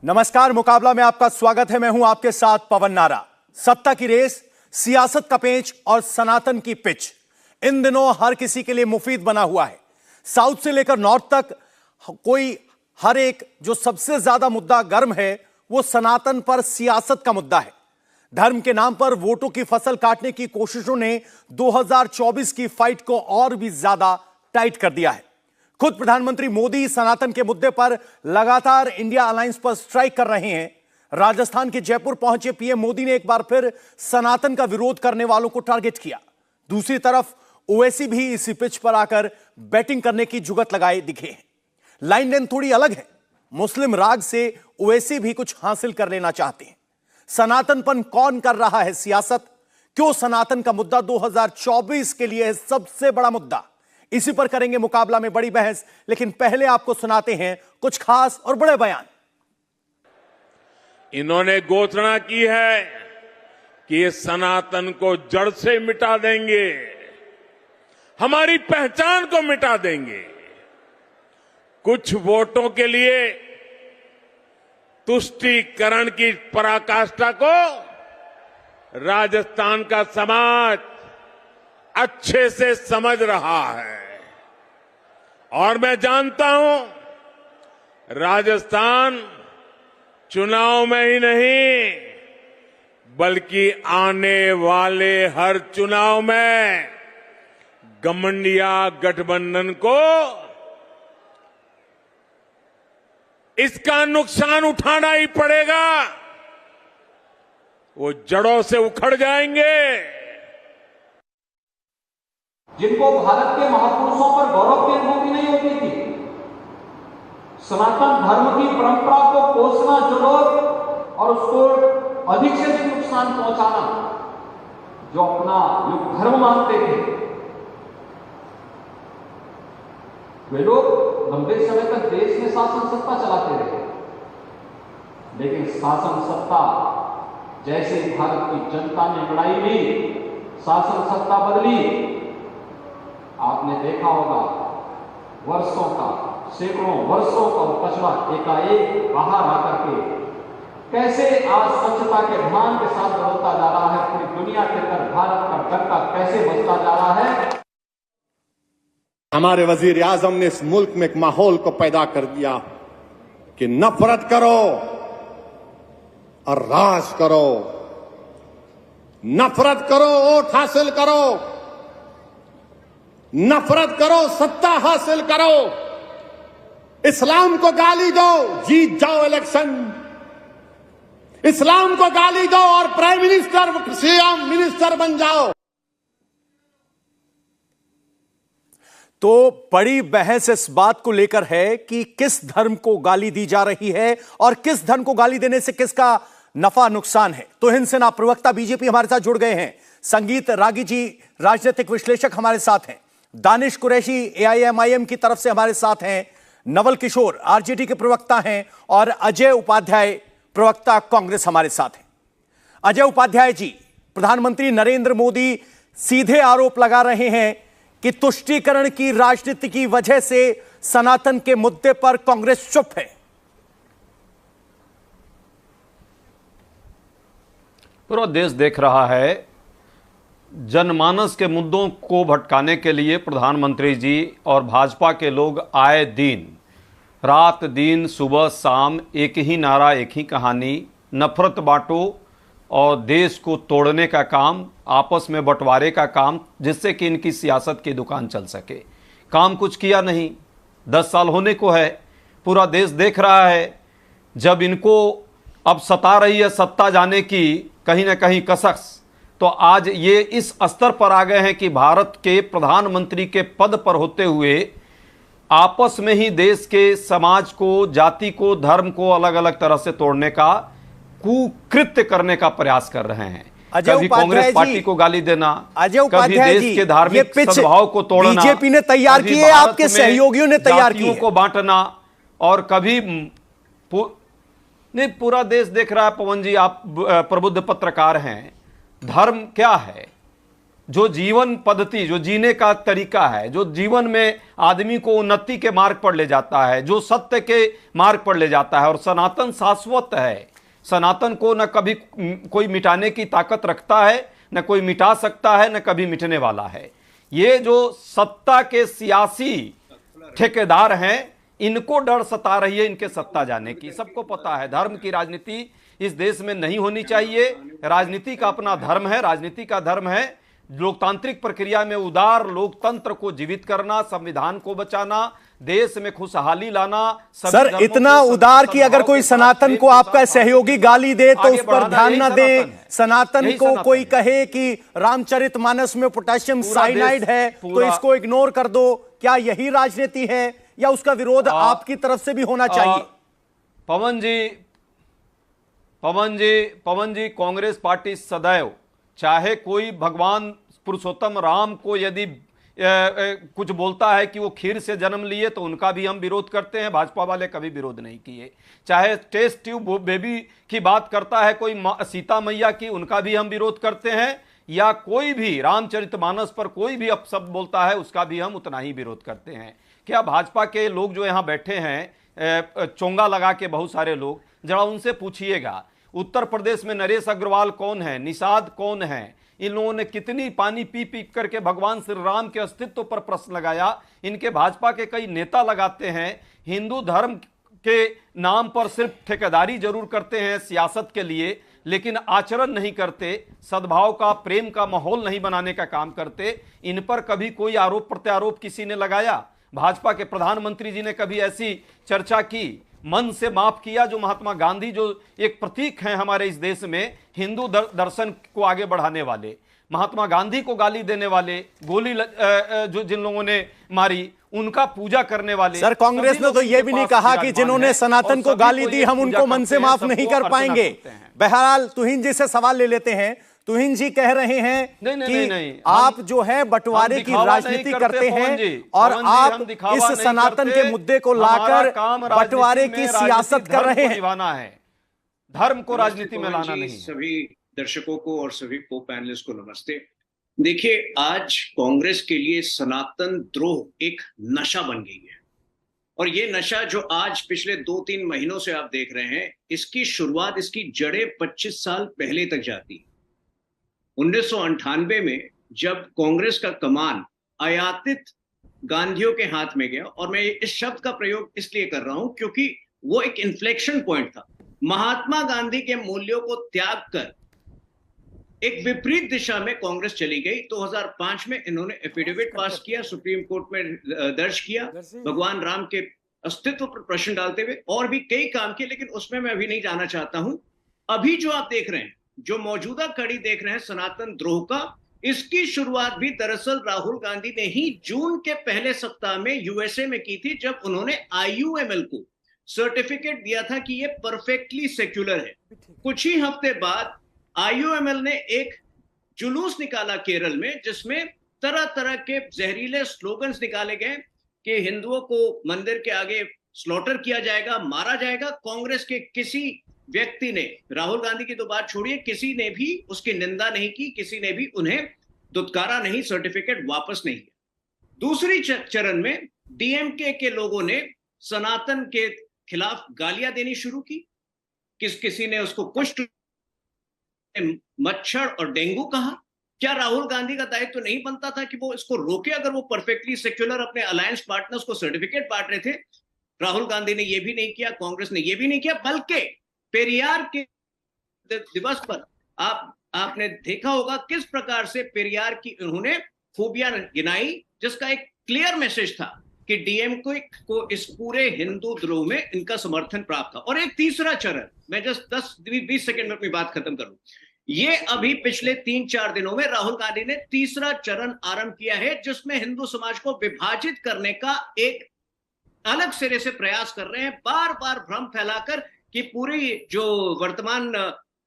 नमस्कार, मुकाबला में आपका स्वागत है। मैं हूं आपके साथ पवन नारा। सत्ता की रेस, सियासत का पेच और सनातन की पिच इन दिनों हर किसी के लिए मुफीद बना हुआ है। साउथ से लेकर नॉर्थ तक कोई हर एक जो सबसे ज्यादा मुद्दा गर्म है वो सनातन पर सियासत का मुद्दा है। धर्म के नाम पर वोटों की फसल काटने की कोशिशों ने 2024 की फाइट को और भी ज्यादा टाइट कर दिया है। खुद प्रधानमंत्री मोदी सनातन के मुद्दे पर लगातार इंडिया अलायंस पर स्ट्राइक कर रहे हैं। राजस्थान के जयपुर पहुंचे पीएम मोदी ने एक बार फिर सनातन का विरोध करने वालों को टारगेट किया। दूसरी तरफ ओवैसी भी इसी पिच पर आकर बैटिंग करने की जुगत लगाए दिखे हैं। लाइन लेंथ थोड़ी अलग है। मुस्लिम राग से ओवैसी भी कुछ हासिल कर लेना चाहते हैं। सनातनपन कौन कर रहा है सियासत? क्यों सनातन का मुद्दा 2024 के लिए है सबसे बड़ा मुद्दा? इसी पर करेंगे मुकाबला में बड़ी बहस। लेकिन पहले आपको सुनाते हैं कुछ खास और बड़े बयान। इन्होंने घोषणा की है कि ये सनातन को जड़ से मिटा देंगे, हमारी पहचान को मिटा देंगे। कुछ वोटों के लिए तुष्टीकरण की पराकाष्ठा को राजस्थान का समाज अच्छे से समझ रहा है और मैं जानता हूं राजस्थान चुनाव में ही नहीं बल्कि आने वाले हर चुनाव में गठबंधन गठबंधन को इसका नुकसान उठाना ही पड़ेगा। वो जड़ों से उखड़ जाएंगे। जिनको भारत के महापुरुषों पर गौरव की अनुभूति नहीं होती थी, सनातन धर्म की परंपरा को कोसना जरूर और उसको अधिक से अधिक नुकसान पहुंचाना, जो अपना युग धर्म मानते थे, वे लोग लंबे समय तक देश में शासन सत्ता चलाते रहे। लेकिन शासन सत्ता जैसे भारत की जनता ने लड़ाई ली, शासन सत्ता बदली। आपने देखा होगा वर्षों का, सैकड़ों वर्षों का कचरा एकाएक बाहर आकर के कैसे आज स्वच्छता के अभियान के साथ बदलता जा रहा है। पूरी दुनिया के अंदर भारत का डंका कैसे बचता जा रहा है। हमारे वजीर आजम ने इस मुल्क में एक माहौल को पैदा कर दिया कि नफरत करो और राज करो, नफरत करो वोट हासिल करो, नफरत करो सत्ता हासिल करो, इस्लाम को गाली दो जीत जाओ इलेक्शन, इस्लाम को गाली दो और प्राइम मिनिस्टर सीएम मिनिस्टर बन जाओ। तो बड़ी बहस इस बात को लेकर है कि किस धर्म को गाली दी जा रही है और किस धर्म को गाली देने से किसका नफा नुकसान है। तो हिंद सेना प्रवक्ता बीजेपी हमारे साथ जुड़ गए हैं। संगीत रागी जी राजनीतिक विश्लेषक हमारे साथ हैं। दानिश कुरैशी एआईएमआईएम की तरफ से हमारे साथ हैं। नवल किशोर आरजेडी के प्रवक्ता हैं और अजय उपाध्याय प्रवक्ता कांग्रेस हमारे साथ हैं। अजय उपाध्याय जी, प्रधानमंत्री नरेंद्र मोदी सीधे आरोप लगा रहे हैं कि तुष्टीकरण की राजनीति की वजह से सनातन के मुद्दे पर कांग्रेस चुप है। पूरा देश देख रहा है। जनमानस के मुद्दों को भटकाने के लिए प्रधानमंत्री जी और भाजपा के लोग आए दिन रात दिन सुबह शाम एक ही नारा, एक ही कहानी, नफरत बांटो और देश को तोड़ने का काम, आपस में बंटवारे का काम, जिससे कि इनकी सियासत की दुकान चल सके। काम कुछ किया नहीं। 10 साल होने को है। पूरा देश देख रहा है। जब इनको अब सता रही है सत्ता जाने की कहीं ना कहीं कसक, तो आज ये इस स्तर पर आ गए हैं कि भारत के प्रधानमंत्री के पद पर होते हुए आपस में ही देश के समाज को, जाति को, धर्म को अलग अलग तरह से तोड़ने का कुकृत्य करने का प्रयास कर रहे हैं। कभी कांग्रेस पार्टी को गाली देना, कभी देश के धार्मिक सद्भाव को तोड़ना, बीजेपी ने तैयार किए, आपके सहयोगियों ने तैयार किए को बांटना, और कभी नहीं, पूरा देश देख रहा है। पवन जी, आप प्रबुद्ध पत्रकार हैं। धर्म क्या है? जो जीवन पद्धति, जो जीने का तरीका है, जो जीवन में आदमी को उन्नति के मार्ग पर ले जाता है, जो सत्य के मार्ग पर ले जाता है। और सनातन शाश्वत है। सनातन को न कभी कोई मिटाने की ताकत रखता है, न कोई मिटा सकता है, न कभी मिटने वाला है। ये जो सत्ता के सियासी ठेकेदार हैं, इनको डर सता रही है इनके सत्ता जाने की। सबको पता है धर्म की राजनीति इस देश में नहीं होनी चाहिए। राजनीति का अपना धर्म है। राजनीति का धर्म है लोकतांत्रिक प्रक्रिया में उदार लोकतंत्र को जीवित करना, संविधान को बचाना, देश में खुशहाली लाना। सर, इतना उदार कि अगर कोई सनातन को आपका सहयोगी गाली दे तो उस पर ध्यान न दे। सनातन को कोई कहे कि रामचरितमानस में पोटेशियम साइनाइड है तो इसको इग्नोर कर दो। क्या यही राजनीति है या उसका विरोध आपकी तरफ से भी होना चाहिए? पवन जी, कांग्रेस पार्टी सदैव, चाहे कोई भगवान पुरुषोत्तम राम को यदि कुछ बोलता है कि वो खीर से जन्म लिए तो उनका भी हम विरोध करते हैं। भाजपा वाले कभी विरोध नहीं किए। चाहे टेस्ट ट्यूब बेबी की बात करता है कोई सीता मैया की, उनका भी हम विरोध करते हैं। या कोई भी रामचरितमानस पर कोई भी अपशब्द बोलता है उसका भी हम उतना ही विरोध करते हैं। क्या भाजपा के लोग जो यहाँ बैठे हैं चोंगा लगा के, बहुत सारे लोग, जरा उनसे पूछिएगा उत्तर प्रदेश में नरेश अग्रवाल कौन है, निषाद कौन है, इन लोगों ने कितनी पानी पी पी करके भगवान श्री राम के अस्तित्व पर प्रश्न लगाया। इनके भाजपा के कई नेता लगाते हैं। हिंदू धर्म के नाम पर सिर्फ ठेकेदारी जरूर करते हैं सियासत के लिए, लेकिन आचरण नहीं करते, सद्भाव का, प्रेम का माहौल नहीं बनाने का काम करते। इन पर कभी कोई आरोप प्रत्यारोप किसी ने लगाया? भाजपा के प्रधानमंत्री जी ने कभी ऐसी चर्चा की, मन से माफ किया? जो महात्मा गांधी जो एक प्रतीक हैं हमारे इस देश में, हिंदू दर्शन को आगे बढ़ाने वाले, महात्मा गांधी को गाली देने वाले, गोली जो जिन लोगों ने मारी उनका पूजा करने वाले। सर, कांग्रेस ने तो यह भी नहीं कहा कि जिन्होंने सनातन को गाली दी हम उनको मन से माफ नहीं कर पाएंगे। बहरहाल तुहिन जी से सवाल ले लेते हैं। तुहिन जी कह रहे हैं कि आप जो है बंटवारे की राजनीति करते हैं और आप इस सनातन के मुद्दे को लाकर बंटवारे की सियासत कर रहे हैं। धर्म को राजनीति में लाना नहीं। सभी दर्शकों को और सभी को पैनलिस्ट को नमस्ते। देखिए, आज कांग्रेस के लिए सनातन द्रोह एक नशा बन गई है और ये नशा जो आज पिछले 2-3 महीनों से आप देख रहे हैं, इसकी शुरुआत, इसकी जड़ें 25 साल पहले तक जाती है। 1998 में जब कांग्रेस का कमान आयातित गांधियों के हाथ में गया, और मैं इस शब्द का प्रयोग इसलिए कर रहा हूं क्योंकि वो एक इन्फ्लेक्शन पॉइंट था। महात्मा गांधी के मूल्यों को त्याग कर एक विपरीत दिशा में कांग्रेस चली गई। 2005 में इन्होंने एफिडेविट पास किया, सुप्रीम कोर्ट में दर्ज किया, भगवान राम के अस्तित्व पर प्रश्न डालते हुए, और भी कई काम किए, लेकिन उसमें मैं अभी नहीं जाना चाहता हूं। अभी जो आप देख रहे हैं, जो मौजूदा कड़ी देख रहे हैं सनातन द्रोह का, इसकी शुरुआत भी दरअसल राहुल गांधी ने ही जून के पहले सप्ताह में यूएसए में की थी, जब उन्होंने IUML को सर्टिफिकेट दिया था कि ये परफेक्टली सेक्युलर है। कुछ ही हफ्ते बाद IUML ने एक जुलूस निकाला केरल में, जिसमें तरह तरह के जहरीले स्लोगन्स निकाले गए कि हिंदुओं को मंदिर के आगे स्लॉटर किया जाएगा, मारा जाएगा। कांग्रेस के किसी व्यक्ति ने, राहुल गांधी की तो बात छोड़िए, किसी ने भी उसकी निंदा नहीं की, किसी ने भी उन्हें दुत्कारा नहीं, सर्टिफिकेट वापस नहीं किया। दूसरी चरण में DMK के लोगों ने सनातन के खिलाफ गालियां देनी शुरू की। किसी ने उसको कुष्ठ, मच्छर और डेंगू कहा। क्या राहुल गांधी का दायित्व तो नहीं बनता था कि वो इसको रोके? अगर वो परफेक्टली सेक्युलर अपने अलायंस पार्टनर्स को सर्टिफिकेट बांट रहे थे। राहुल गांधी ने ये भी नहीं किया, कांग्रेस ने ये भी नहीं किया, बल्कि पेरियार के दिवस पर आपने देखा होगा किस प्रकार से पेरियार की उन्होंने खूबियां गिनाई, जिसका एक क्लियर मैसेज था कि DMK को इस पूरे हिंदू द्रोह में इनका समर्थन प्राप्त था। और एक तीसरा चरण, मैं जस्ट 10-20 सेकंड में अपनी बात खत्म करूं, ये अभी पिछले 3-4 दिनों में राहुल गांधी ने तीसरा चरण आरंभ किया है, जिसमें हिंदू समाज को विभाजित करने का एक अलग सिरे से प्रयास कर रहे हैं, बार बार भ्रम फैलाकर कि पूरी जो वर्तमान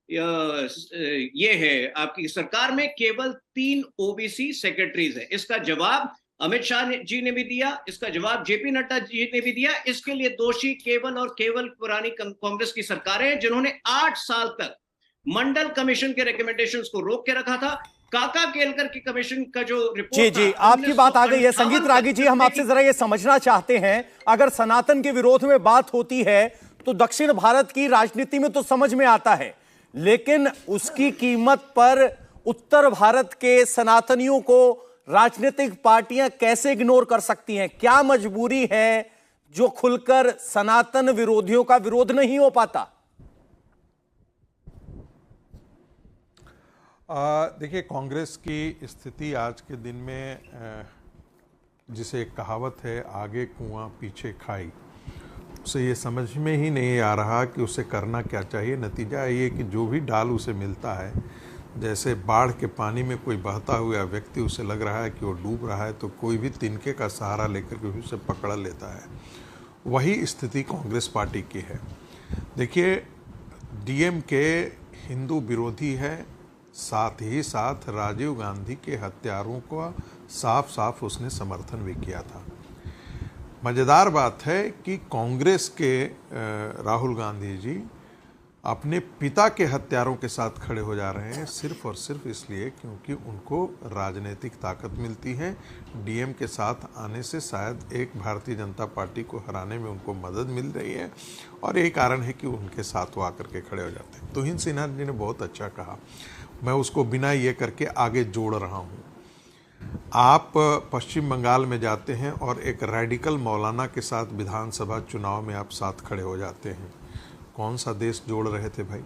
ये है आपकी सरकार में केवल 3 OBC सेक्रेटरीज है। इसका जवाब अमित शाह जी ने भी दिया, इसका जवाब JP नड्डा जी ने भी दिया। इसके लिए दोषी केवल और केवल पुरानी कांग्रेस की सरकारें हैं, जिन्होंने 8 साल तक मंडल कमीशन के रिकमेंडेशंस को रोक के रखा था। काका केलकर की कमीशन का जो रिपोर्ट जी जी, आपकी बात आ गई है। संगीत रागी जी, हम आपसे जरा ये समझना चाहते हैं, अगर सनातन के विरोध में बात होती है तो दक्षिण भारत की राजनीति में तो समझ में आता है, लेकिन उसकी कीमत पर उत्तर भारत के सनातनियों को राजनीतिक पार्टियां कैसे इग्नोर कर सकती हैं? क्या मजबूरी है जो खुलकर सनातन विरोधियों का विरोध नहीं हो पाता? देखिए, कांग्रेस की स्थिति आज के दिन में जिसे एक कहावत है, आगे कुआं पीछे खाई, उसे ये समझ में ही नहीं आ रहा कि उसे करना क्या चाहिए। नतीजा ये कि जो भी डाल उसे मिलता है, जैसे बाढ़ के पानी में कोई बहता हुआ व्यक्ति उसे लग रहा है कि वो डूब रहा है, तो कोई भी तिनके का सहारा लेकर के उसे पकड़ लेता है। वही स्थिति कांग्रेस पार्टी की है। देखिए, डीएमके हिंदू विरोधी है, साथ ही साथ राजीव गांधी के हत्यारों को साफ साफ उसने समर्थन भी किया था। मज़ेदार बात है कि कांग्रेस के राहुल गांधी जी अपने पिता के हत्यारों के साथ खड़े हो जा रहे हैं, सिर्फ और सिर्फ इसलिए क्योंकि उनको राजनीतिक ताकत मिलती है। डीएम के साथ आने से शायद एक भारतीय जनता पार्टी को हराने में उनको मदद मिल रही है, और यही कारण है कि उनके साथ वो आकर के खड़े हो जाते हैं। तुहिन सिन्हा जी ने बहुत अच्छा कहा, मैं उसको बिना ये करके आगे जोड़ रहा हूँ। आप पश्चिम बंगाल में जाते हैं और एक रेडिकल मौलाना के साथ विधानसभा चुनाव में आप साथ खड़े हो जाते हैं। कौन सा देश जोड़ रहे थे भाई?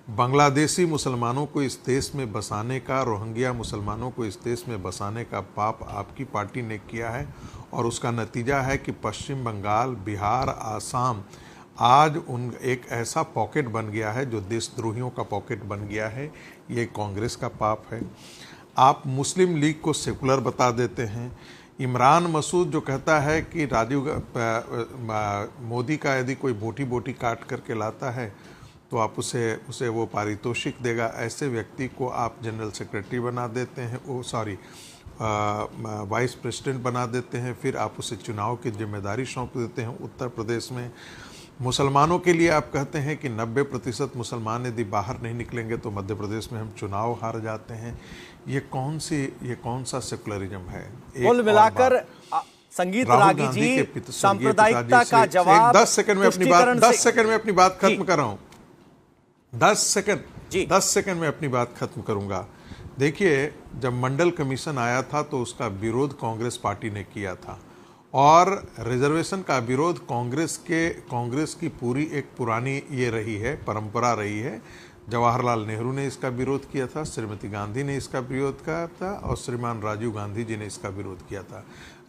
बांग्लादेशी मुसलमानों को इस देश में बसाने का, रोहिंग्या मुसलमानों को इस देश में बसाने का पाप आपकी पार्टी ने किया है, और उसका नतीजा है कि पश्चिम बंगाल, बिहार, आसाम आज उन एक ऐसा पॉकेट बन गया है जो देशद्रोहियों का पॉकेट बन गया है। ये कांग्रेस का पाप है। आप मुस्लिम लीग को सेकुलर बता देते हैं। इमरान मसूद जो कहता है कि मोदी का यदि कोई बोटी बोटी काट करके लाता है तो आप उसे वो पारितोषिक देगा, ऐसे व्यक्ति को आप जनरल सेक्रेटरी बना देते हैं, वाइस प्रेसिडेंट बना देते हैं। फिर आप उसे चुनाव की जिम्मेदारी सौंप देते हैं। उत्तर प्रदेश में मुसलमानों के लिए आप कहते हैं कि 90% मुसलमान यदि बाहर नहीं निकलेंगे तो मध्य प्रदेश में हम चुनाव हार जाते हैं। ये कौन सा सेकुलरिज्म है? कुल मिलाकर संगीत रागी जी, सांप्रदायिकता का जवाब 10 सेकंड में अपनी बात खत्म कर रहा हूं। 10 सेकंड में अपनी बात खत्म करूंगा। देखिए, जब मंडल कमीशन आया था तो उसका विरोध कांग्रेस पार्टी ने किया था, और रिजर्वेशन का विरोध कांग्रेस की पूरी एक पुरानी ये रही है, परंपरा रही है। जवाहरलाल नेहरू ने इसका विरोध किया था, श्रीमती गांधी ने इसका विरोध किया था, और श्रीमान राजीव गांधी जी ने इसका विरोध किया था।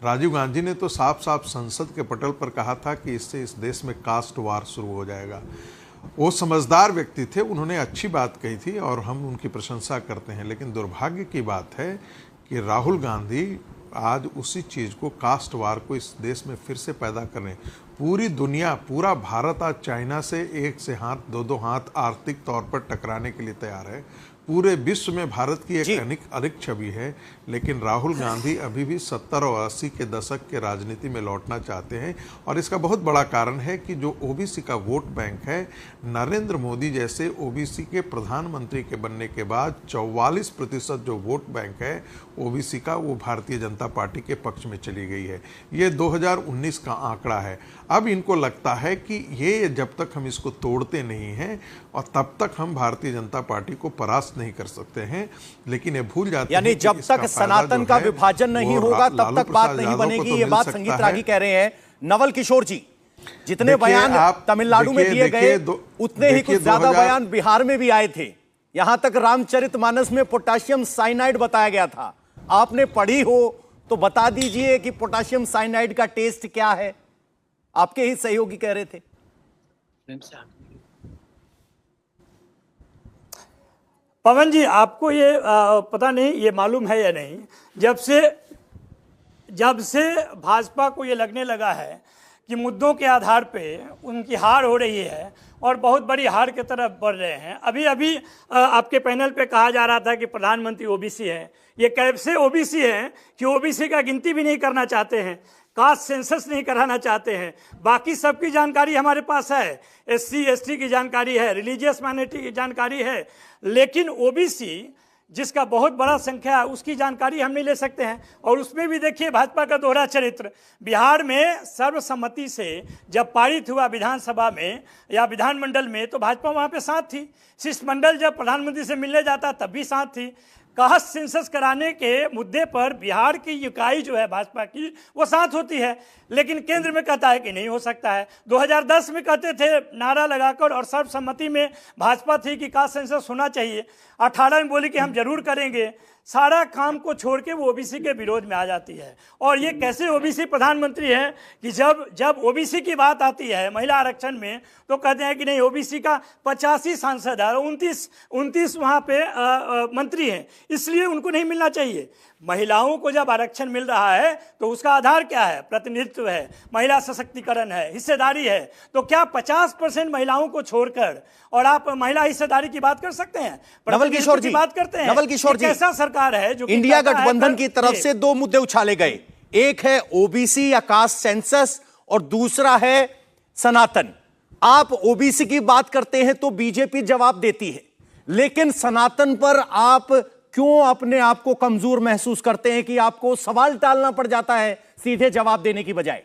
राजीव गांधी ने तो साफ साफ संसद के पटल पर कहा था कि इससे इस देश में कास्ट वार शुरू हो जाएगा। वो समझदार व्यक्ति थे, उन्होंने अच्छी बात कही थी और हम उनकी प्रशंसा करते हैं। लेकिन दुर्भाग्य की बात है कि राहुल गांधी आज उसी चीज़ को, कास्ट वार को इस देश में फिर से पैदा कर रहे हैं। पूरी दुनिया, पूरा भारत आज चाइना से एक से हाथ, दो हाथ आर्थिक तौर पर टकराने के लिए तैयार है। पूरे विश्व में भारत की एक अनेक छवि है, लेकिन राहुल गांधी अभी भी 70 और 80 के दशक के राजनीति में लौटना चाहते हैं। और इसका बहुत बड़ा कारण है कि जो ओबीसी का वोट बैंक है, नरेंद्र मोदी जैसे ओबीसी के प्रधानमंत्री के बनने के बाद 44% जो वोट बैंक है ओबीसी का, वो भारतीय जनता पार्टी के पक्ष में चली गई है। ये 2019 का आंकड़ा है। अब इनको लगता है कि ये जब तक हम इसको तोड़ते नहीं हैं और तब तक हम भारतीय जनता पार्टी को परास्त नहीं कर सकते हैं। लेकिन ये भूल जाते हैं, यानी जब तक सनातन का विभाजन नहीं होगा तब तक बात नहीं बनेगी। ये बात संगीत रागी कह रहे हैं। नवल किशोर जी, जितने बयान तमिलनाडु में दिए गए उतने ही कुछ ज्यादा बयान बिहार में भी आए थे। यहां तक रामचरितमानस में पोटेशियम साइनाइड बताया गया था। आपने पढ़ी हो तो बता दीजिए कि पोटेशियम साइनाइड का टेस्ट क्या है। आपके ही सहयोगी कह रहे थे। पवन जी, आपको ये पता नहीं, ये मालूम है या नहीं, जब से भाजपा को ये लगने लगा है कि मुद्दों के आधार पे उनकी हार हो रही है और बहुत बड़ी हार की तरफ बढ़ रहे हैं। अभी आपके पैनल पे कहा जा रहा था कि प्रधानमंत्री ओबीसी है। ये कैसे ओबीसी हैं कि ओबीसी का गिनती भी नहीं करना चाहते हैं, कास्ट सेंसस नहीं कराना चाहते हैं। बाकी सबकी जानकारी हमारे पास है, एससी एसटी की जानकारी है, रिलीजियस माइनॉरिटी की जानकारी है, लेकिन ओबीसी जिसका बहुत बड़ा संख्या है, उसकी जानकारी हम नहीं ले सकते हैं। और उसमें भी देखिए भाजपा का दोहरा चरित्र। बिहार में सर्वसम्मति से जब पारित हुआ विधानसभा में या विधानमंडल में, तो भाजपा वहाँ पे साथ थी। शिष्टमंडल जब प्रधानमंत्री से मिलने जाता तब भी साथ थी। कास्ट सेंसस कराने के मुद्दे पर बिहार की इकाई जो है भाजपा की, वो साथ होती है, लेकिन केंद्र में कहता है कि नहीं हो सकता है। 2010 में कहते थे नारा लगाकर, और सर्वसम्मति में भाजपा थी कि कास्ट सेंसस होना चाहिए। 18 में बोली कि हम जरूर करेंगे। सारा काम को छोड़ के वो ओबीसी के विरोध में आ जाती है। और ये कैसे ओबीसी प्रधानमंत्री है कि जब ओबीसी की बात आती है महिला आरक्षण में, तो कहते हैं कि नहीं, ओबीसी का 85 सांसद है और 29 वहाँ पे मंत्री हैं, इसलिए उनको नहीं मिलना चाहिए। महिलाओं को जब आरक्षण मिल रहा है तो उसका आधार क्या है? प्रतिनिधित्व है, महिला सशक्तिकरण है, हिस्सेदारी है। तो क्या 50% महिलाओं को छोड़कर और आप महिला हिस्सेदारी की बात कर सकते हैं? नवल किशोर जी, बात करते हैं। नवल किशोर जी, कैसा सरकार है जो इंडिया गठबंधन की तरफ से दो मुद्दे उछाले गए, एक है ओबीसी या कास्ट सेंसस और दूसरा है सनातन। आप ओबीसी की बात करते हैं तो बीजेपी जवाब देती है, लेकिन सनातन पर आप क्यों अपने आप को कमजोर महसूस करते हैं कि आपको सवाल टालना पड़ जाता है सीधे जवाब देने की बजाय?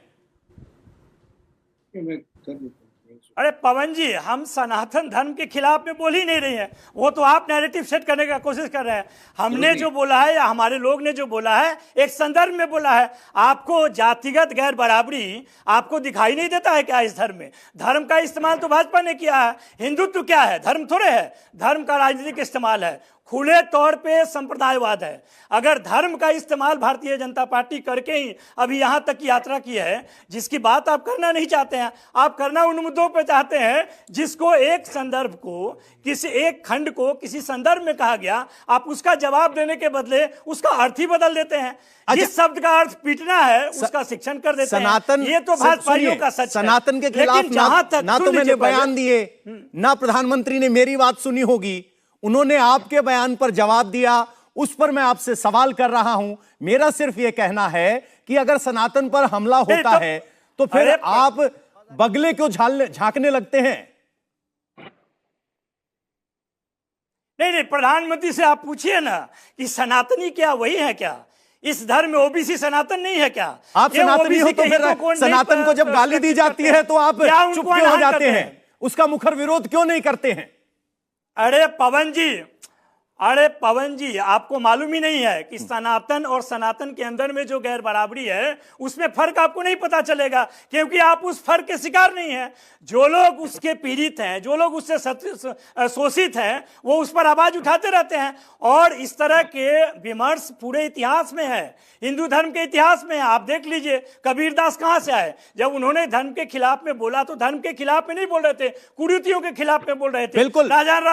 अरे पवन जी, हम सनातन धर्म के खिलाफ में बोल ही नहीं रहे हैं। वो तो आप नैरेटिव सेट करने का कोशिश कर रहे हैं। हमने जो बोला है या हमारे लोग ने जो बोला है, एक संदर्भ में बोला है। आपको जातिगत गैर बराबरी आपको दिखाई नहीं देता है क्या इस धर्म में? धर्म का इस्तेमाल तो भाजपा ने किया है। हिंदुत्व क्या है? धर्म थोड़े है, धर्म का राजनीतिक इस्तेमाल है, खुले तौर पे संप्रदायवाद है। अगर धर्म का इस्तेमाल भारतीय जनता पार्टी करके ही अभी यहां तक की यात्रा की है, जिसकी बात आप करना नहीं चाहते हैं। आप करना उन मुद्दों पे चाहते हैं जिसको एक संदर्भ को, किसी एक खंड को किसी संदर्भ में कहा गया, आप उसका जवाब देने के बदले उसका अर्थ ही बदल देते हैं। जिस शब्द का अर्थ पीटना है उसका शिक्षण कर देते सनातन, हैं। ये तो भाजपाइयों का सच है। सनातन के खिलाफ ना तो मैंने बयान दिए, ना प्रधानमंत्री ने मेरी बात सुनी होगी। उन्होंने आपके बयान पर जवाब दिया, उस पर मैं आपसे सवाल कर रहा हूं। मेरा सिर्फ यह कहना है कि अगर सनातन पर हमला होता है तो फिर आप बगले क्यों झांकने लगते हैं? नहीं, प्रधानमंत्री से आप पूछिए ना कि सनातनी क्या वही है क्या? इस धर्म में ओबीसी सनातन नहीं है क्या? आप सनातनी हो तो फिर सनातन को जब गाली दी जाती है तो आप चुप क्यों हो जाते हैं? उसका मुखर विरोध क्यों नहीं करते हैं? अरे पवन जी, आपको मालूम ही नहीं है कि सनातन और सनातन के अंदर में जो गैर बराबरी है उसमें फर्क आपको नहीं पता चलेगा, क्योंकि आप उस फर्क के शिकार नहीं हैं। जो लोग उसके पीड़ित हैं, जो लोग उससे शोषित हैं, वो उस पर आवाज उठाते रहते हैं। और इस तरह के विमर्श पूरे इतिहास में है, हिंदू धर्म के इतिहास में है। आप देख लीजिए कबीरदास कहां से आए। जब उन्होंने धर्म के खिलाफ में बोला तो धर्म के खिलाफ में नहीं बोल रहे थे, कुरीतियों के खिलाफ में बोल रहे थे। बिल्कुल,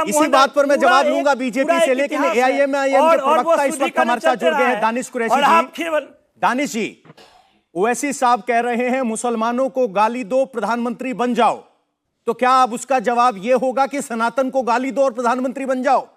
इसी बात पर मैं जवाब लूंगा बीजेपी से, लेकिन एआईएमआईएम के प्रवक्ता इस वक्त हमारे साथ जुड़ गए हैं, दानिश कुरैशी जी। दानिश जी, ओवैसी साहब कह रहे हैं मुसलमानों को गाली दो, प्रधानमंत्री बन जाओ, तो क्या अब उसका जवाब यह होगा कि सनातन को गाली दो और प्रधानमंत्री बन जाओ?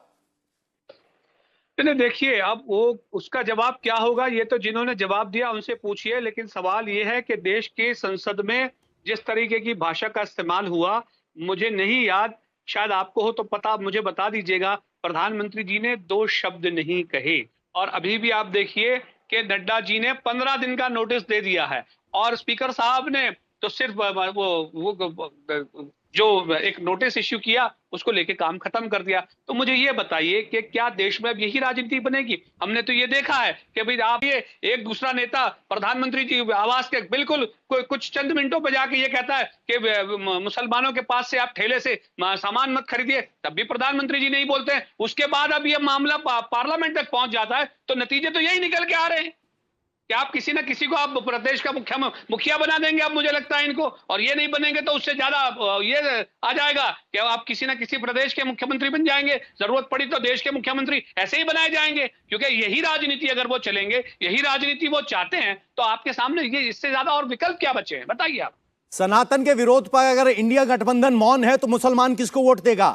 देखिए, अब वो उसका जवाब क्या होगा ये तो जिन्होंने जवाब दिया उनसे पूछिए, लेकिन सवाल ये है कि देश के संसद में जिस तरीके की भाषा का इस्तेमाल हुआ, मुझे नहीं याद, शायद आपको हो तो पता, मुझे बता दीजिएगा। प्रधानमंत्री जी ने 2 शब्द नहीं कहे, और अभी भी आप देखिए कि नड्डा जी ने 15 दिन का नोटिस दे दिया है, और स्पीकर साहब ने तो सिर्फ वो जो एक नोटिस इश्यू किया उसको लेके काम खत्म कर दिया। तो मुझे ये बताइए कि क्या देश में अब यही राजनीति बनेगी? हमने तो ये देखा है कि भाई आप ये एक दूसरा नेता प्रधानमंत्री जी आवास के बिल्कुल कुछ चंद मिनटों पे जाके ये कहता है कि मुसलमानों के पास से आप ठेले से सामान मत खरीदिए, तब भी प्रधानमंत्री जी नहीं बोलते हैं। उसके बाद अब ये मामला पार्लियामेंट तक पहुंच जाता है, तो नतीजे तो यही निकल के आ रहे हैं कि आप किसी ना किसी को आप प्रदेश का मुखिया बना देंगे, अब मुझे लगता है इनको, और ये नहीं बनेंगे तो उससे ज्यादा ये आ जाएगा कि आप किसी ना किसी प्रदेश के मुख्यमंत्री बन जाएंगे, जरूरत पड़ी तो देश के मुख्यमंत्री ऐसे ही बनाए जाएंगे, क्योंकि यही राजनीति अगर वो चलेंगे, यही राजनीति वो चाहते हैं, तो आपके सामने ये इससे ज्यादा और विकल्प क्या बचे हैं? बताइए आप। सनातन के विरोध पर अगर इंडिया गठबंधन मौन है तो मुसलमान किसको वोट देगा?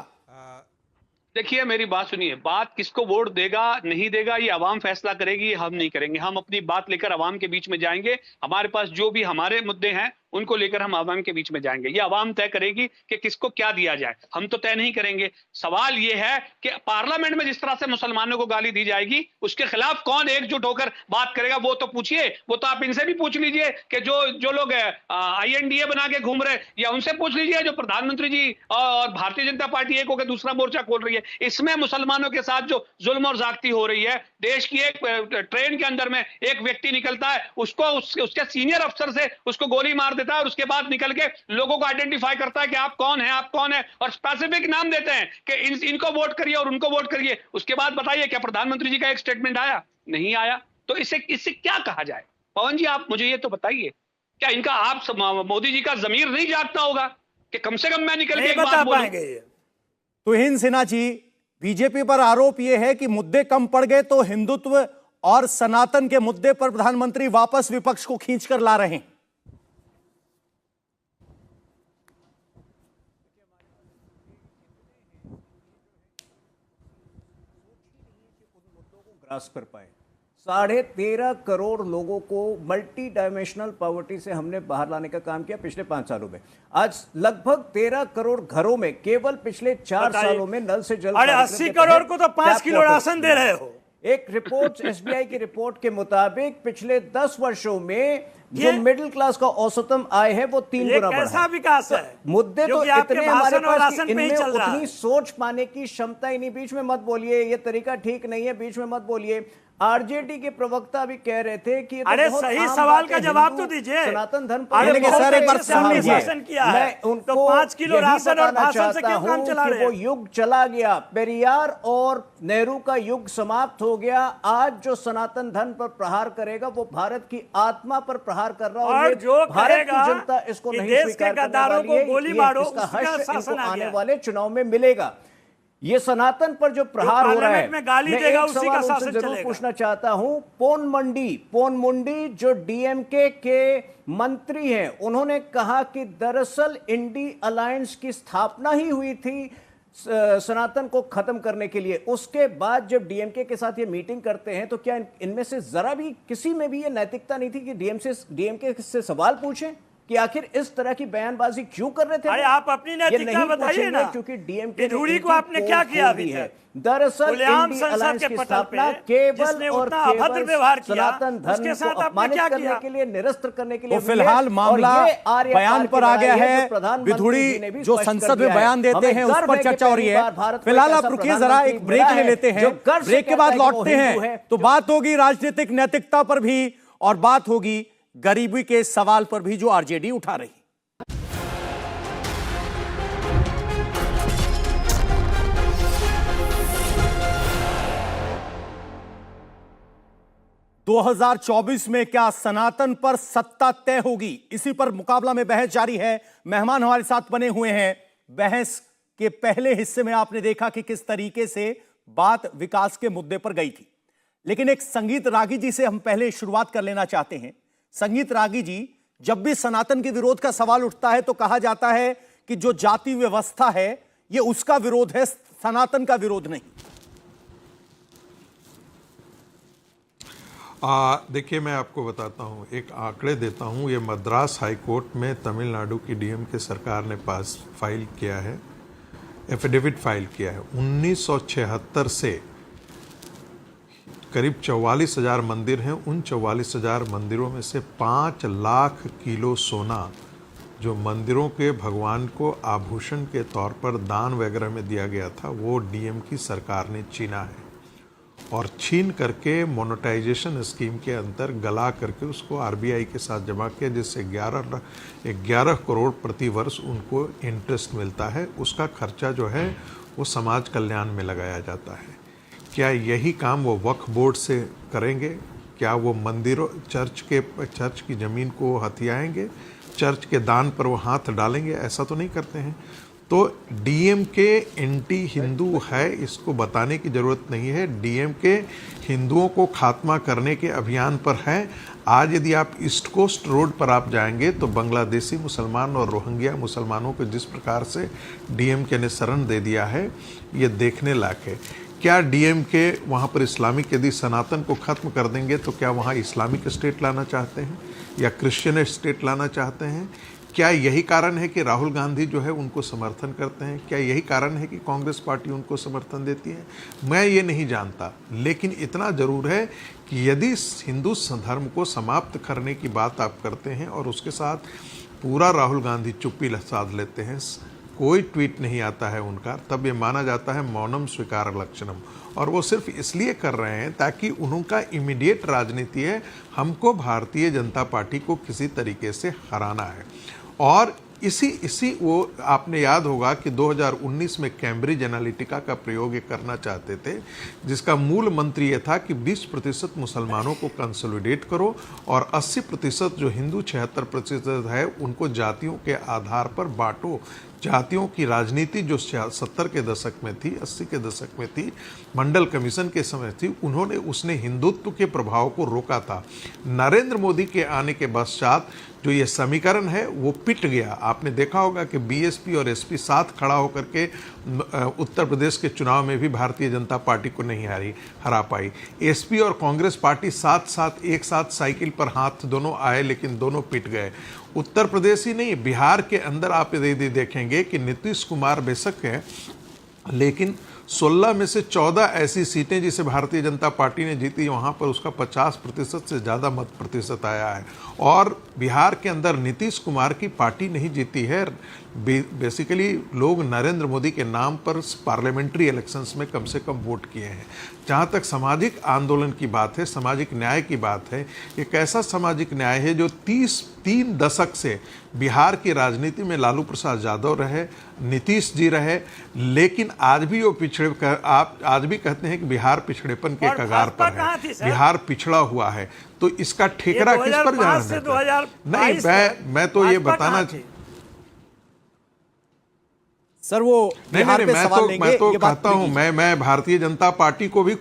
देखिए, मेरी बात सुनिए, बात किसको वोट देगा नहीं देगा ये अवाम फैसला करेगी, हम नहीं करेंगे। हम अपनी बात लेकर अवाम के बीच में जाएंगे, हमारे पास जो भी हमारे मुद्दे हैं उनको लेकर हम आवाम के बीच में जाएंगे। ये आवाम तय करेगी कि किसको क्या दिया जाए, हम तो तय नहीं करेंगे। सवाल ये है कि पार्लियामेंट में जिस तरह से मुसलमानों को गाली दी जाएगी उसके खिलाफ कौन एकजुट होकर बात करेगा, वो तो पूछिए। वो तो आप इनसे भी पूछ लीजिए कि जो लोग INDA बना के घूम रहे, या उनसे पूछ लीजिए जो प्रधानमंत्री जी और भारतीय जनता पार्टी एक होकर दूसरा मोर्चा खोल रही है। इसमें मुसलमानों के साथ जो जुल्म और ज्यादती हो रही है, देश की एक ट्रेन के अंदर में एक व्यक्ति निकलता है, उसको उसके सीनियर अफसर से उसको गोली मार देता है और उसके बाद निकल के लोगों को आइडेंटिफाई करता है कि आप कौन है, आप कौन है, और स्पेसिफिक नाम देते हैं कि इनको वोट करिए और उनको वोट करिए। उसके बाद बताइए क्या प्रधानमंत्री जी का एक स्टेटमेंट आया? नहीं आया। तो इससे क्या कहा जाए? पवन जी आप मुझे ये तो बताइए, क्या इनका आप मोदी जी का जमीर नहीं जागता होगा कि कम से कम मैं निकल के एक बात बोलूं? तुहिन सिन्हा जी, बीजेपी पर आरोप यह है कि मुद्दे कम पड़ गए तो हिंदुत्व और सनातन के मुद्दे पर प्रधानमंत्री वापस विपक्ष को खींचकर ला रहे हैं। ग्रास कर पाए। 13.5 करोड़ लोगों को मल्टी डायमेंशनल पॉवर्टी से हमने बाहर लाने का काम किया पिछले 5 सालों में। आज लगभग 13 करोड़ घरों में केवल पिछले 4 सालों में नल से जल। अरे 80 करोड़ को तो 5 किलो राशन दे रहे हो। एक रिपोर्ट SBI की रिपोर्ट के मुताबिक पिछले 10 वर्षों में जो मिडिल क्लास का औसतम आय है वो 3 गुना बढ़ा। कैसा विकास है? मुद्दे तो इतने हमारे पास कि इनमें उतनी सोच पाने की क्षमता ही नहीं। बीच में मत बोलिए, ये तरीका ठीक नहीं है, बीच में मत बोलिए। RJD के प्रवक्ता भी कह रहे थे कि अरे सही सवाल का जवाब तो दीजिए। सनातन धर्म सर एक बार सुन लीजिए। मैं उनको 5 किलो राशन और भाषण से क्यों काम चला रहे हैं? वो युग चला गया, पेरियार और नेहरू का युग समाप्त हो गया। आज जो सनातन धर्म पर प्रहार करेगा वो भारत की आत्मा पर प्रहार कर रहा है। और जो भारत की जनता इसको नहीं स्वीकार करने वाली है। गोली मारो, इसका हश्र इनको आने वाले चुनाव में मिलेगा। ये सनातन पर जो प्रहार हो रहा है, मैं एक सवाल उनसे जरूर पूछना चाहता हूं। पोन मुंडी जो DMK के मंत्री हैं, उन्होंने कहा कि दरअसल इंडी अलायंस की स्थापना ही हुई थी सनातन को खत्म करने के लिए। उसके बाद जब DMK के साथ ये मीटिंग करते हैं तो क्या इनमें से जरा भी किसी में भी ये नैतिकता नहीं थी कि DMK से सवाल पूछें कि आखिर इस तरह की बयानबाजी क्यों कर रहे थे? अरे आप अपनी नैतिकता बताइए ना, क्योंकि DMK धूड़ी को आपने क्या किया अभी है? दरअसल इंडी अलायंस की स्थापना केवल और अभद्र व्यवहार किया, सनातन धर्म को अपमानित करने के लिए, निरस्त करने के लिए। तो फिलहाल मामला बयान पर आ गया है। विधुड़ी जो संसद में बयान देते हैं उस पर चर्चा हो रही है। फिलहाल आप रुकिए जरा, एक ब्रेक ले लेते हैं। ब्रेक के बाद लौटते हैं तो बात होगी राजनीतिक नैतिकता पर भी और बात होगी गरीबी के सवाल पर भी जो RJD उठा रही। 2024 में क्या सनातन पर सत्ता तय होगी? इसी पर मुकाबला में बहस जारी है। मेहमान हमारे साथ बने हुए हैं। बहस के पहले हिस्से में आपने देखा कि किस तरीके से बात विकास के मुद्दे पर गई थी, लेकिन एक संगीत रागी जी से हम पहले शुरुआत कर लेना चाहते हैं। संगीत रागी जी, जब भी सनातन के विरोध का सवाल उठता है तो कहा जाता है कि जो जाति व्यवस्था है ये उसका विरोध है, सनातन का विरोध नहीं। देखिए, मैं आपको बताता हूँ, एक आंकड़े देता हूँ। ये मद्रास हाई कोर्ट में तमिलनाडु की DMK सरकार ने पास फाइल किया है, एफिडेविट फाइल किया है। 1976 से करीब 44,000 मंदिर हैं। उन 44,000 मंदिरों में से 5 लाख किलो सोना जो मंदिरों के भगवान को आभूषण के तौर पर दान वगैरह में दिया गया था, वो DMK की सरकार ने छीना है और छीन करके मोनेटाइजेशन स्कीम के अंदर गला करके उसको RBI के साथ जमा किया, जिससे 11 करोड़ प्रति वर्ष उनको इंटरेस्ट मिलता है। उसका खर्चा जो है वो समाज कल्याण में लगाया जाता है। क्या यही काम वो वक्फ बोर्ड से करेंगे? क्या वो मंदिरों चर्च की ज़मीन को हथियाएंगे? चर्च के दान पर वो हाथ डालेंगे? ऐसा तो नहीं करते हैं। तो DMK एंटी हिंदू है, इसको बताने की ज़रूरत नहीं है। DMK हिंदुओं को खात्मा करने के अभियान पर है। आज यदि आप ईस्ट कोस्ट रोड पर आप जाएंगे तो बांग्लादेशी मुसलमान और रोहिंग्या मुसलमानों को जिस प्रकार से DMK ने शरण दे दिया है, ये देखने लायक है। क्या डीएमके वहाँ पर इस्लामिक, यदि सनातन को ख़त्म कर देंगे तो क्या वहाँ इस्लामिक स्टेट लाना चाहते हैं या क्रिश्चियन स्टेट लाना चाहते हैं? क्या यही कारण है कि राहुल गांधी जो है उनको समर्थन करते हैं? क्या यही कारण है कि कांग्रेस पार्टी उनको समर्थन देती है? मैं ये नहीं जानता, लेकिन इतना ज़रूर है कि यदि हिंदू धर्म को समाप्त करने की बात आप करते हैं और उसके साथ पूरा राहुल गांधी चुप्पी साध लेते हैं, कोई ट्वीट नहीं आता है उनका, तब ये माना जाता है मौनम स्वीकार लक्षणम। और वो सिर्फ इसलिए कर रहे हैं ताकि उनका इमीडिएट राजनीति है, हमको भारतीय जनता पार्टी को किसी तरीके से हराना है। और इसी वो आपने याद होगा कि 2019 में कैम्ब्रिज एनालिटिका का प्रयोग ये करना चाहते थे, जिसका मूल मंत्र ये था कि 20% मुसलमानों को कंसोलिडेट करो और 80% जो हिंदू 76% है उनको जातियों के आधार पर बांटो। जातियों की राजनीति जो 70 के दशक में थी, 80 के दशक में थी, मंडल कमीशन के समय थी, उसने हिंदुत्व के प्रभाव को रोका था। नरेंद्र मोदी के आने के पश्चात जो ये समीकरण है वो पिट गया। आपने देखा होगा कि बीएसपी और एसपी साथ खड़ा होकर के उत्तर प्रदेश के चुनाव में भी भारतीय जनता पार्टी को नहीं हरा पाई। एसपी और कांग्रेस पार्टी एक साथ साइकिल पर हाथ दोनों आए, लेकिन दोनों पिट गए। उत्तर प्रदेश ही नहीं, बिहार के अंदर आप यदि देखेंगे कि नीतीश कुमार बेशक है, लेकिन 16 में से 14 ऐसी सीटें जिसे भारतीय जनता पार्टी ने जीती, वहाँ पर उसका 50% से ज़्यादा मत प्रतिशत आया है। और बिहार के अंदर नीतीश कुमार की पार्टी नहीं जीती है, बेसिकली लोग नरेंद्र मोदी के नाम पर पार्लियामेंट्री इलेक्शंस में कम से कम वोट किए हैं। जहाँ तक सामाजिक आंदोलन की बात है, सामाजिक न्याय की बात है, एक ऐसा सामाजिक न्याय है जो 3 दशक से बिहार की राजनीति में लालू प्रसाद यादव रहे, नीतीश जी रहे, लेकिन आज भी वो आप आज भी कहते हैं कि बिहार पिछड़ेपन के कगार पर है, बिहार पिछड़ा हुआ है। तो इसका ठेकरा किस पर जाना देता है? नहीं, मैं तो ये बताना चाहिए सर, वो मैं तो कहता हूं, मैं भारतीय जनता पार्टी को भी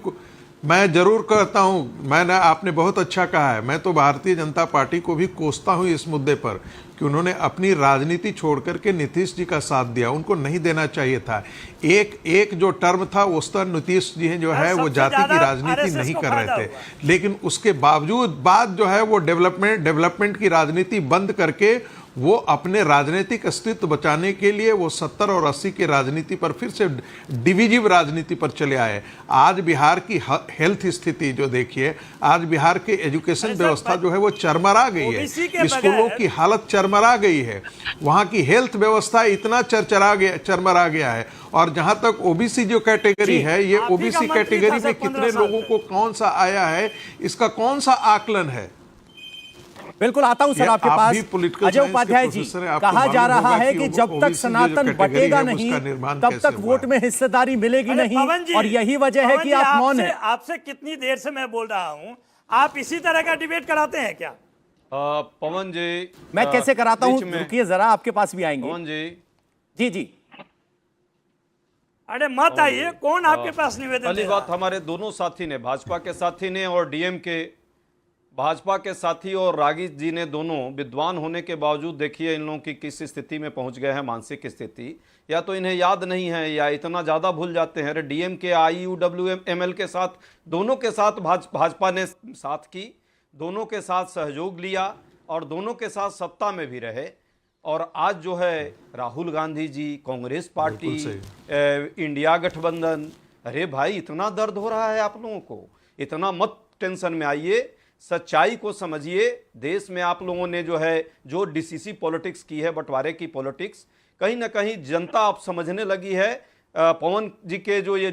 मैं जरूर कहता हूं, आपने बहुत अच्छा कहा है, मैं तो भारतीय जनता पार्टी को भी कोसता हूं इस मुद्दे पर कि उन्होंने अपनी राजनीति छोड़ करके नीतीश जी का साथ दिया। उनको नहीं देना चाहिए था। एक जो टर्म था उस तरह नीतीश जी जो है वो जाति की राजनीति नहीं कर रहे थे, लेकिन उसके बावजूद जो है वो डेवलपमेंट की राजनीति बंद करके वो अपने राजनीतिक अस्तित्व बचाने के लिए वो 70 और 80 की राजनीति पर फिर से डिविजिव राजनीति पर चले आए। आज बिहार की हेल्थ स्थिति जो देखिए, आज बिहार के एजुकेशन व्यवस्था जो है वो चरमरा गई है, स्कूलों की हालत चरमरा गई है, वहाँ की हेल्थ व्यवस्था इतना चरमरा गया है। और जहाँ तक ओबीसी जो कैटेगरी है, ये ओबीसी कैटेगरी में कितने लोगों को कौन सा आया है, इसका कौन सा आकलन है? बिल्कुल आता हूं सर आपके पास। अजय उपाध्याय जी, कहा जा रहा है कि जब तक सनातन बटेगा नहीं तब तक वोट में हिस्सेदारी मिलेगी नहीं, और यही वजह है कि आप मौन हैं। आपसे कितनी देर से मैं बोल रहा हूं, आप इसी तरह का डिबेट कराते हैं क्या? पवन जी, मैं कैसे कराता हूं, रुकिए जरा, आपके पास भी आएंगे। पवन जी जी, अरे मत आइए, कौन आपके पास निवेदन? पहली बात, हमारे दोनों साथी ने, भाजपा के साथी ने और डीएमके भाजपा के साथी और रागी जी ने, दोनों विद्वान होने के बावजूद देखिए इन लोगों की किस स्थिति में पहुंच गए हैं, मानसिक स्थिति। या तो इन्हें याद नहीं है या इतना ज़्यादा भूल जाते हैं। अरे डीएमके IUWML के साथ, दोनों के साथ भाजपा ने साथ की, दोनों के साथ सहयोग लिया और दोनों के साथ सत्ता में भी रहे। और आज जो है राहुल गांधी जी, कांग्रेस पार्टी, इंडिया गठबंधन, अरे भाई इतना दर्द हो रहा है आप लोगों को, इतना मत टेंशन में आइए, सच्चाई को समझिए। देश में आप लोगों ने जो डीसीसी पॉलिटिक्स की है, बंटवारे की पॉलिटिक्स, कहीं ना कहीं जनता अब समझने लगी है। पवन जी के जो ये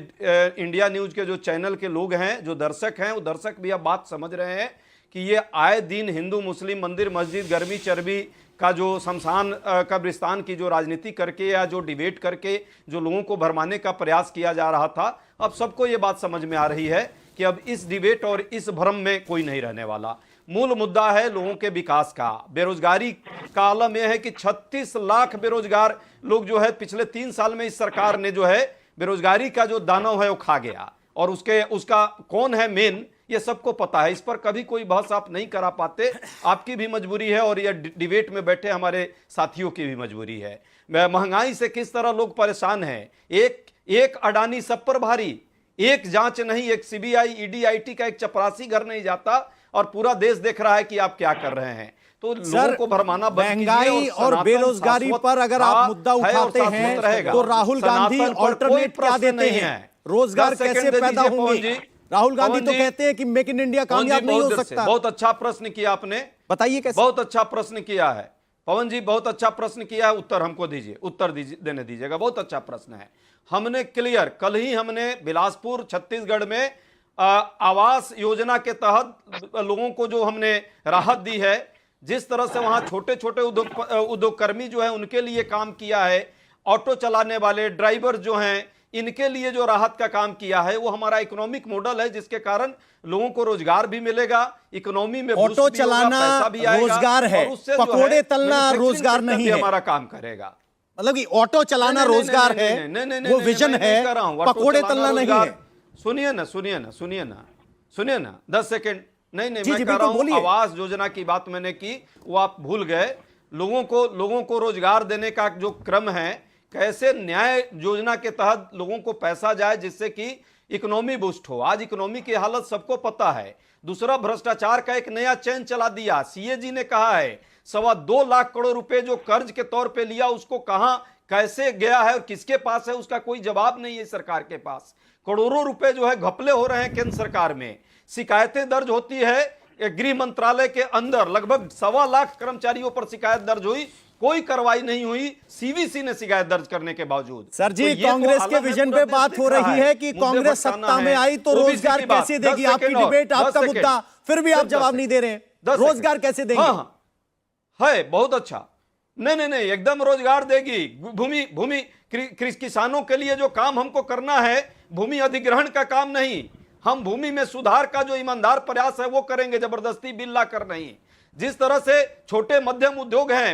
इंडिया न्यूज के जो चैनल के लोग हैं, जो दर्शक हैं, वो दर्शक भी अब बात समझ रहे हैं कि ये आए दिन हिंदू मुस्लिम मंदिर मस्जिद गर्मी चर्बी का जो शमशान कब्रिस्तान की जो राजनीति करके या जो डिबेट करके जो लोगों को भरमाने का प्रयास किया जा रहा था, अब सबको ये बात समझ में आ रही है कि अब इस डिबेट और इस भ्रम में कोई नहीं रहने वाला। मूल मुद्दा है लोगों के विकास का। बेरोजगारी का आलम यह है कि 36 लाख बेरोजगार लोग जो है पिछले 3 साल में इस सरकार ने जो है बेरोजगारी का जो दानव है वो खा गया। और उसका कौन है मेन, ये सबको पता है। इस पर कभी कोई बहस आप नहीं करा पाते, आपकी भी मजबूरी है और ये डिबेट में बैठे हमारे साथियों की भी मजबूरी है। महंगाई से किस तरह लोग परेशान हैं, एक अडानी सब पर भारी, एक जांच नहीं, एक सीबीआई ईडी आईटी का एक चपरासी घर नहीं जाता और पूरा देश देख रहा है कि आप क्या कर रहे हैं। तो लोगों को भरमाना बंद कीजिए। महंगाई और बेरोजगारी पर अगर आप मुद्दा उठाते हैं तो राहुल गांधी ऑल्टरनेट क्या देते हैं? रोजगार कैसे पैदा होंगे? राहुल गांधी तो कहते हैं कि मेक इन इंडिया कामयाब नहीं हो सकता। बहुत अच्छा प्रश्न किया आपने, बताइए कैसे। बहुत अच्छा प्रश्न किया है पवन जी, बहुत अच्छा प्रश्न किया है। उत्तर हमको दीजिए, उत्तर देने दीजिएगा। बहुत अच्छा प्रश्न है। हमने क्लियर, कल ही हमने बिलासपुर छत्तीसगढ़ में आवास योजना के तहत लोगों को जो हमने राहत दी है, जिस तरह से वहां छोटे छोटे उद्योगकर्मी जो है उनके लिए काम किया है, ऑटो चलाने वाले ड्राइवर जो हैं इनके लिए जो राहत का काम किया है, वो हमारा इकोनॉमिक मॉडल है, जिसके कारण लोगों को रोजगार भी मिलेगा, इकोनॉमी में ऑटो चलाना रोजगार है, पकोड़े तलना रोजगार नहीं है। हमारा काम करेगा, मतलब कि ऑटो चलाना रोजगार है, वो विजन है, पकोड़े तलना नहीं है। सुनिए ना, सुनिए ना, सुनिए ना, सुनिए ना 10 सेकेंड। नहीं मैं कह रहा हूं आवास योजना की बात मैंने की, वो आप भूल गए। लोगों को रोजगार देने का जो क्रम है, कैसे न्याय योजना के तहत लोगों को पैसा जाए जिससे कि इकोनॉमी बूस्ट हो। आज इकोनॉमी की हालत सबको पता है। दूसरा, भ्रष्टाचार का एक नया चैन चला दिया। सीएजी ने कहा है 2.25 लाख करोड़ रुपए जो कर्ज के तौर पे लिया, उसको कहां कैसे गया है और किसके पास है, उसका कोई जवाब नहीं है सरकार के पास। करोड़ों रुपए जो है घपले हो रहे हैं केंद्र सरकार में। शिकायतें दर्ज होती है गृह मंत्रालय के अंदर, लगभग 1.25 लाख कर्मचारियों पर शिकायत दर्ज हुई, कोई कार्रवाई नहीं हुई सीवीसी ने शिकायत दर्ज करने के बावजूद। सर जी, कांग्रेस के विजन पे बात हो रही है कि कांग्रेस सत्ता में आई तो रोजगार कैसे देगी? आपकी डिबेट, आपका मुद्दा, फिर भी आप जवाब नहीं दे रहे। रोजगार कैसे देंगे? है बहुत अच्छा। नहीं, एकदम रोजगार देगी। भूमि किसानों के लिए जो काम हमको करना है, भूमि अधिग्रहण का काम नहीं, हम भूमि में सुधार का जो ईमानदार प्रयास है वो करेंगे, जबरदस्ती बिल ला कर नहीं। जिस तरह से छोटे मध्यम उद्योग हैं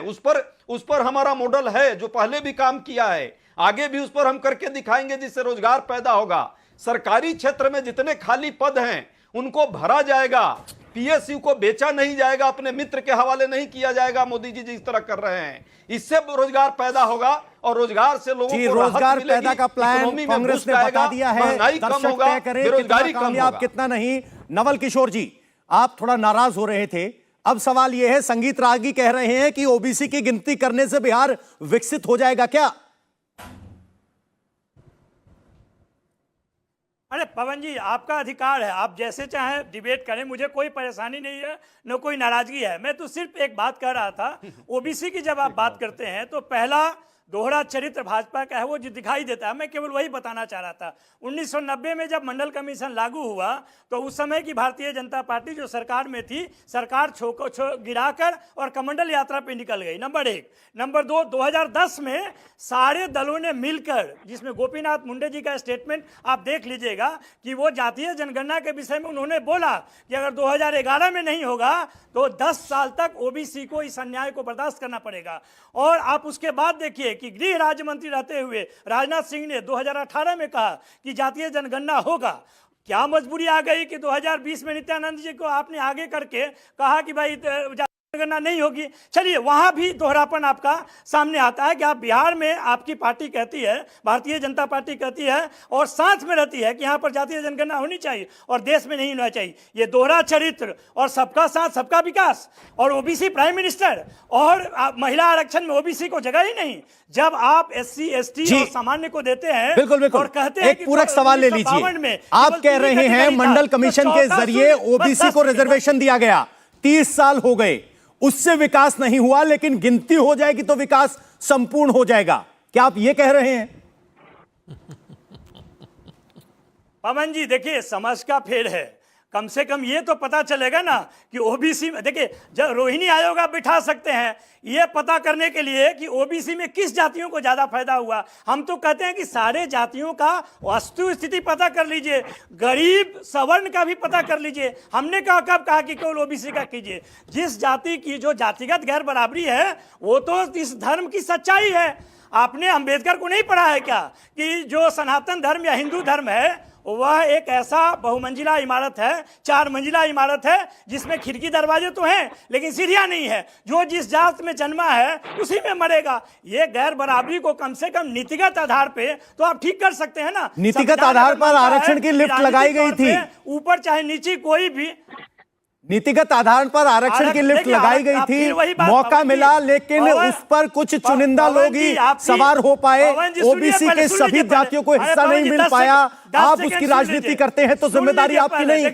उस पर हमारा मॉडल है, जो पहले भी काम किया है, आगे भी उस पर हम करके दिखाएंगे, जिससे रोजगार पैदा होगा। सरकारी क्षेत्र में जितने खाली पद हैं उनको भरा जाएगा, पीएसयू को बेचा नहीं जाएगा, अपने मित्र के हवाले नहीं किया जाएगा, मोदी जी जिस तरह कर रहे हैं। इससे रोजगार पैदा होगा और रोजगार से लोगों को रोजगार पैदा का प्लान कांग्रेस ने बता दिया है। दर्शक तय करें कितना कामयाब कितना नहीं। नवल किशोर जी, आप थोड़ा नाराज हो रहे थे, अब सवाल यह है, संगीत रागी कह रहे हैं कि ओबीसी की गिनती करने से बिहार विकसित हो जाएगा क्या? अरे पवन जी, आपका अधिकार है, आप जैसे चाहें डिबेट करें, मुझे कोई परेशानी नहीं है, न कोई नाराजगी है। मैं तो सिर्फ एक बात कह रहा था, ओबीसी की जब आप बात करते हैं तो पहला दोहरा चरित्र भाजपा का है, वो जो दिखाई देता है। मैं केवल वही बताना चाह रहा था। 1990 में जब मंडल कमीशन लागू हुआ तो उस समय की भारतीय जनता पार्टी जो सरकार में थी, सरकार गिराकर और कमंडल यात्रा पे निकल गई, नंबर 1। नंबर 2, 2010 में सारे दलों ने मिलकर, जिसमें गोपीनाथ मुंडे जी का स्टेटमेंट आप देख लीजिएगा कि वो जातीय जनगणना के विषय में उन्होंने बोला कि अगर 2011 में नहीं होगा तो 10 साल तक ओबीसी को इस अन्याय को बर्दाश्त करना पड़ेगा। और आप उसके बाद देखिए कि गृह राज्य मंत्री रहते हुए राजनाथ सिंह ने 2018 में कहा कि जातीय जनगणना होगा। क्या मजबूरी आ गई कि 2020 में नित्यानंद जी को आपने आगे करके कहा कि भाई जनगणना नहीं होगी। चलिए, वहां भी दोहरापन आपका सामने आता है कि आप बिहार में, आपकी पार्टी कहती है, भारतीय जनता पार्टी कहती है और साथ में रहती है कि यहाँ पर जातीय जनगणना होनी चाहिए और देश में नहीं होना चाहिए। ये दोहरा चरित्र और सबका साथ सबका विकास और ओबीसी प्राइम मिनिस्टर और महिला आरक्षण में ओबीसी को जगह ही नहीं। जब आप एससी एसटी और सामान्य को देते हैं बिल्कुल और कहते हैं, एक पूरक सवाल ले लीजिए। आप कह रहे हैं मंडल कमीशन के जरिए ओबीसी को रिजर्वेशन दिया गया, 30 साल हो गए, उससे विकास नहीं हुआ, लेकिन गिनती हो जाएगी तो विकास संपूर्ण हो जाएगा। क्या आप यह कह रहे हैं? पवन जी, देखिए, समझ का फेर है। कम से कम ये तो पता चलेगा ना कि ओबीसी में, देखिए, जब रोहिणी आयोग आप बिठा सकते हैं ये पता करने के लिए कि ओबीसी में किस जातियों को ज्यादा फायदा हुआ। हम तो कहते हैं कि सारे जातियों का वास्तु स्थिति पता कर लीजिए, गरीब सवर्ण का भी पता कर लीजिए। हमने कब कहा कि केवल ओबीसी का कीजिए? जिस जाति की जो जातिगत गैर बराबरी है वो तो इस धर्म की सच्चाई है। आपने अंबेडकर को नहीं पढ़ा है क्या कि जो सनातन धर्म या हिंदू धर्म है वह एक ऐसा बहुमंजिला इमारत है, 4 मंजिला इमारत है, जिसमें खिड़की दरवाजे तो हैं लेकिन सीढ़ियां नहीं है। जो जिस जात में जन्मा है उसी में मरेगा। ये गैर बराबरी को कम से कम नीतिगत आधार पे तो आप ठीक कर सकते हैं ना। नीतिगत आधार पर आरक्षण की लिफ्ट लगाई गई थी, ऊपर चाहे नीचे कोई भी नीतिगत आधार पर आरक्षण की लिफ्ट लगाई गई थी, मौका मिला, लेकिन उस पर कुछ चुनिंदा लोग ही सवार हो पाए, ओबीसी के सभी जातियों को हिस्सा नहीं मिल पाया। आप उसकी राजनीति करते हैं तो जिम्मेदारी आपकी नहीं।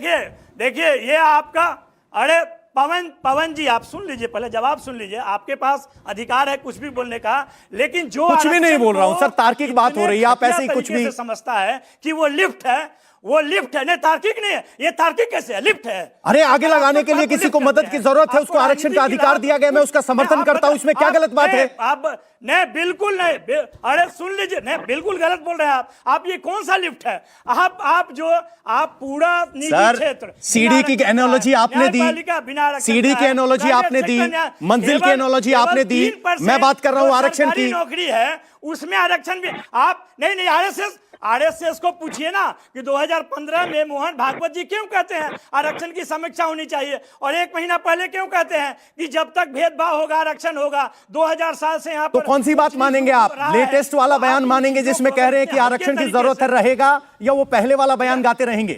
देखिए ये आपका, अरे पवन जी आप सुन लीजिए, पहले जवाब सुन लीजिए। आपके पास अधिकार है कुछ भी बोलने का, लेकिन जो कुछ भी नहीं बोल रहा हूं सर, तार्किक बात हो रही है, आप ऐसे ही कुछ भी समझता है कि वो लिफ्ट है, वो लिफ्ट है, नहीं तार्किक नहीं है। ये तार्किक कैसे है? लिफ्ट है। अरे आगे लगाने के लिए किसी को मदद की जरूरत है, उसको आरक्षण का अधिकार दिया गया, मैं उसका समर्थन करता हूं, इसमें क्या गलत बात है? आप नहीं, बिल्कुल नहीं, अरे सुन लीजिए, नहीं बिल्कुल गलत बोल रहे हैं आप। ये कौन सा लिफ्ट है? आप पूरा निजी क्षेत्र, सीढ़ी की एनालॉजी आपने दी, सीढ़ी की एनालॉजी आपने दी, मंजिल की एनालॉजी आपने दी, मैं बात कर रहा हूं आरक्षण की। नौकरी है उसमें आरक्षण भी आप नहीं आरएसएस को पूछिए ना कि 2015 में मोहन भागवत जी क्यों कहते हैं आरक्षण की समीक्षा होनी चाहिए, और 1 महीना पहले क्यों कहते हैं कि जब तक भेदभाव होगा आरक्षण होगा। 2000 साल से यहाँ तो कौन सी बात मानेंगे आप? लेटेस्ट वाला बयान मानेंगे जिसमें कह रहे हैं कि आरक्षण की जरूरत रहेगा, या वो पहले वाला बयान गाते रहेंगे?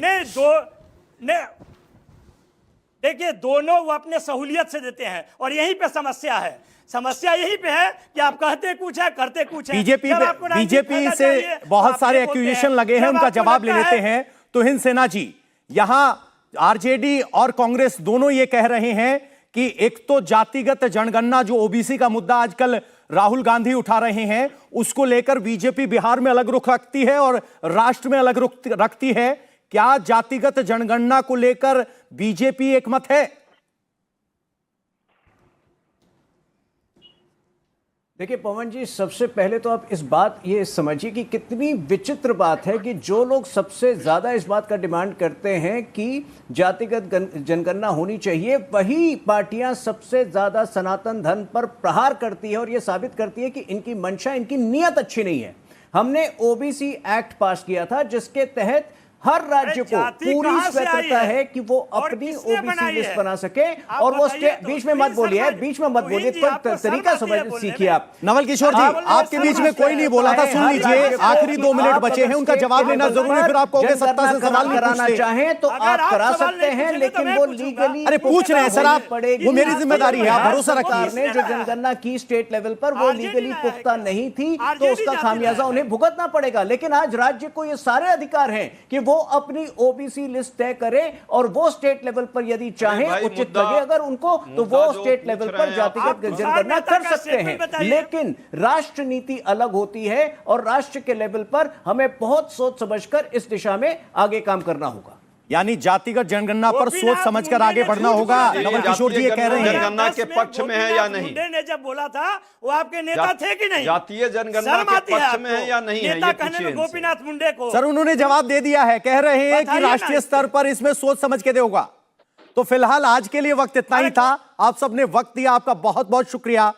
देखिए दोनों वो अपने सहूलियत से देते हैं, और यहीं पे समस्या है। समस्या यही पे है कि आप कहते कुछ है करते कुछ है। बीजेपी से बहुत सारे एक्यूजेशन लगे हैं, उनका जवाब ले लेते हैं। तुहिन सेना जी, यहां आरजेडी और कांग्रेस दोनों ये कह रहे हैं कि एक तो जातिगत जनगणना जो ओबीसी का मुद्दा आजकल राहुल गांधी उठा रहे हैं, उसको लेकर बीजेपी बिहार में अलग रुख रखती है और राष्ट्र में अलग रुख रखती है। क्या जातिगत जनगणना को लेकर बीजेपी एक मत है? देखिए पवन जी, सबसे पहले तो आप इस बात ये समझिए कि कितनी विचित्र बात है कि जो लोग सबसे ज़्यादा इस बात का डिमांड करते हैं कि जातिगत जनगणना होनी चाहिए, वही पार्टियां सबसे ज़्यादा सनातन धर्म पर प्रहार करती है और ये साबित करती है कि इनकी मंशा, इनकी नीयत अच्छी नहीं है। हमने ओबीसी एक्ट पास किया था जिसके तहत हर राज्य को पूरी स्वतंत्रता है कि वो अपनी ओबीसी लिस्ट बना सके, और वो बीच में मत बोलिए, कोई तरीका समझ सीखिए आप। नवल किशोर जी, आपके बीच में कोई नहीं बोला था, सुन लीजिए, आखिरी 2 मिनट बचे हैं, उनका जवाब लेना जरूरी है, फिर आप कहोगे सत्ता से सवाल कराना चाहें तो आप करा सकते हैं, लेकिन वो लीगली, अरे पूछ रहे हैं सर आप, वो मेरी जिम्मेदारी है, आप भरोसा रखिए। जो जनगणना की स्टेट लेवल पर वो लीगली पुख्ता नहीं थी, तो उसका खामियाजा उन्हें भुगतना पड़ेगा। लेकिन आज राज्य को ये सारे अधिकार हैं कि वो अपनी ओबीसी लिस्ट तय करें, और वो स्टेट लेवल पर यदि चाहें, उचित लगे अगर उनको, तो वो स्टेट लेवल पर जातिगत जनगणना कर सकते हैं। लेकिन राष्ट्र नीति अलग होती है, और राष्ट्र के लेवल पर हमें बहुत सोच समझकर इस दिशा में आगे काम करना होगा। यानी जातिगत जनगणना पर सोच समझकर आगे बढ़ना होगा। नवल किशोर जी ये कह रहे हैं, जनगणना के पक्ष में है या नहीं? मुंडे ने जब बोला था वो आपके नेता थे कि नहीं? जातीय जनगणना के पक्ष में है या नहीं है? नेता कहने में गोपीनाथ मुंडे को सर उन्होंने जवाब दे दिया है, कह रहे हैं कि राष्ट्रीय स्तर पर इसमें सोच समझ के होगा। तो फिलहाल आज के लिए वक्त इतना ही था। आप सबने वक्त दिया, आपका बहुत बहुत शुक्रिया।